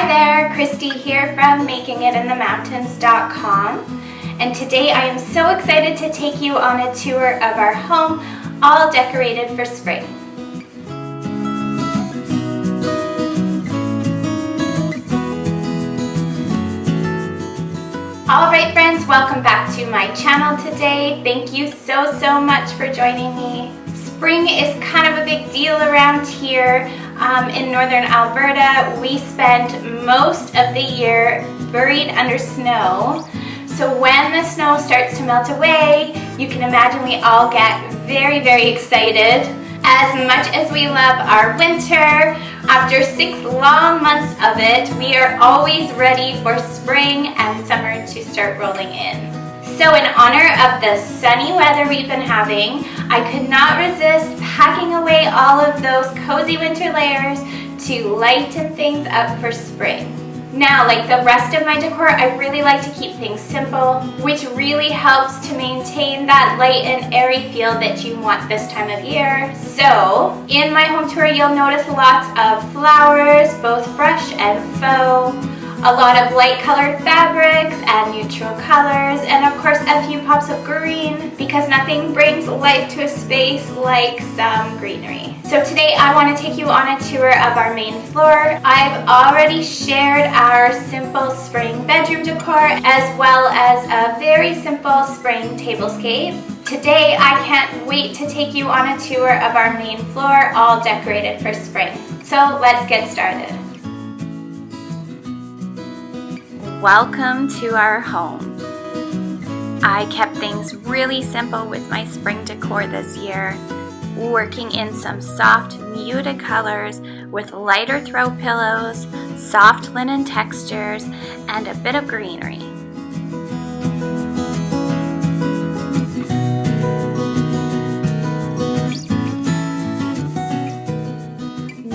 there, Christy here from makingitinthemountains.com, and today I am so excited to take you on a tour of our home, all decorated for spring. Alright friends, welcome back to my channel today. Thank you so much for joining me. Spring is kind of a big deal around here. In northern Alberta, we spend most of the year buried under snow. So when the snow starts to melt away, you can imagine we all get very excited. As much as we love our winter, after 6 long months of it, we are always ready for spring and summer to start rolling in. So in honor of the sunny weather we've been having, I could not resist packing away all of those cozy winter layers to lighten things up for spring. Now, like the rest of my decor, I really like to keep things simple, which really helps to maintain that light and airy feel that you want this time of year. So, in my home tour, you'll notice lots of flowers, both fresh and faux, a lot of light colored fabrics and neutral colors, and of course a few pops of green, because nothing brings life to a space like some greenery. So today I want to take you on a tour of our main floor. I've already shared our simple spring bedroom decor as well as a very simple spring tablescape. Today I can't wait to take you on a tour of our main floor, all decorated for spring. So let's get started. Welcome to our home. I kept things really simple with my spring decor this year, working in some soft muted colors with lighter throw pillows, soft linen textures, and a bit of greenery.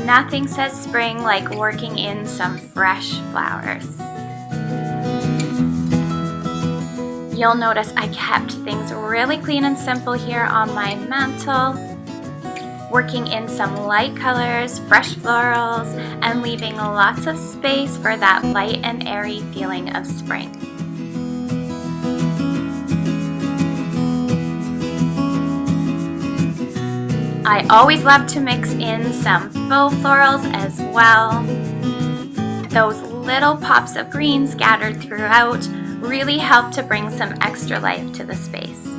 Nothing says spring like working in some fresh flowers. You'll notice I kept things really clean and simple here on my mantle, working in some light colors, fresh florals, and leaving lots of space for that light and airy feeling of spring. I always love to mix in some faux florals as well. Those little pops of green scattered throughout really help to bring some extra life to the space.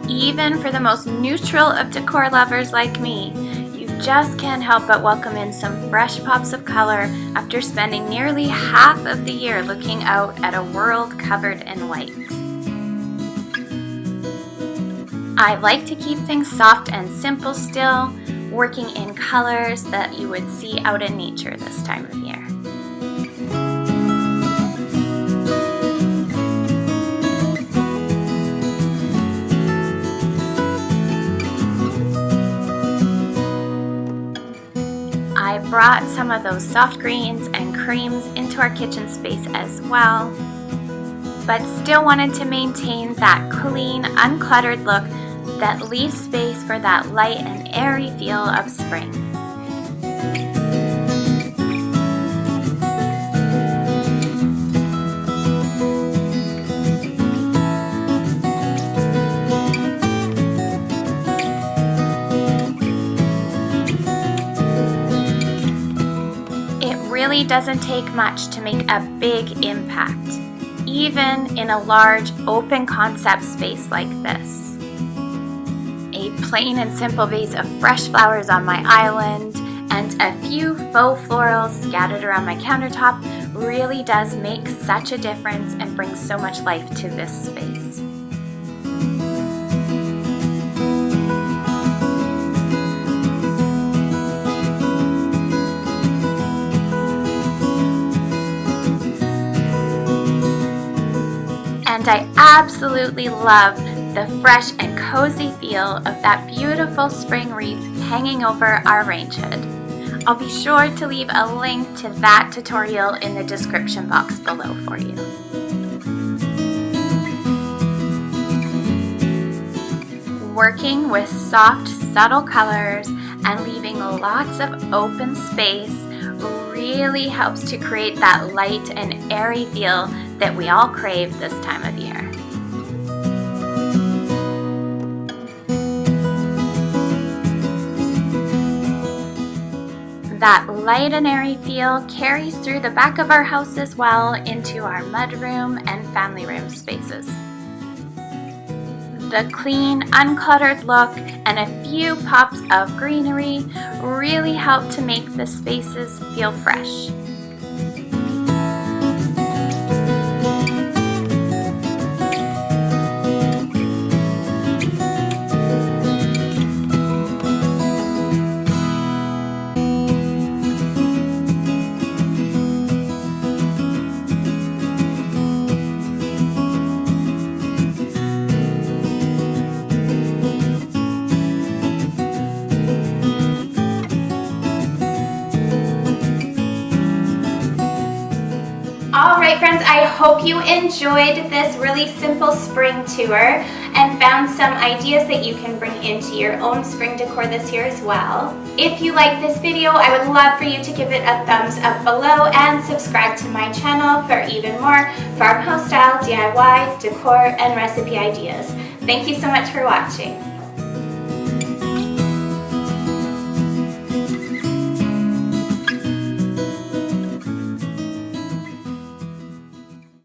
Even for the most neutral of decor lovers like me, you just can't help but welcome in some fresh pops of color after spending nearly half of the year looking out at a world covered in white. I like to keep things soft and simple still, working in colors that you would see out in nature this time of year. I brought some of those soft greens and creams into our kitchen space as well, but still wanted to maintain that clean, uncluttered look that leaves space for that light and airy feel of spring. It really doesn't take much to make a big impact, even in a large open concept space like this. A plain and simple vase of fresh flowers on my island and a few faux florals scattered around my countertop really does make such a difference and brings so much life to this space. And I absolutely love the fresh and cozy feel of that beautiful spring wreath hanging over our range hood. I'll be sure to leave a link to that tutorial in the description box below for you. Working with soft, subtle colors and leaving lots of open space really helps to create that light and airy feel that we all crave this time of year. That light and airy feel carries through the back of our house as well into our mudroom and family room spaces. The clean, uncluttered look and a few pops of greenery really help to make the spaces feel fresh. Alright friends, I hope you enjoyed this really simple spring tour and found some ideas that you can bring into your own spring decor this year as well. If you like this video, I would love for you to give it a thumbs up below and subscribe to my channel for even more farmhouse style DIY, decor, and recipe ideas. Thank you so much for watching.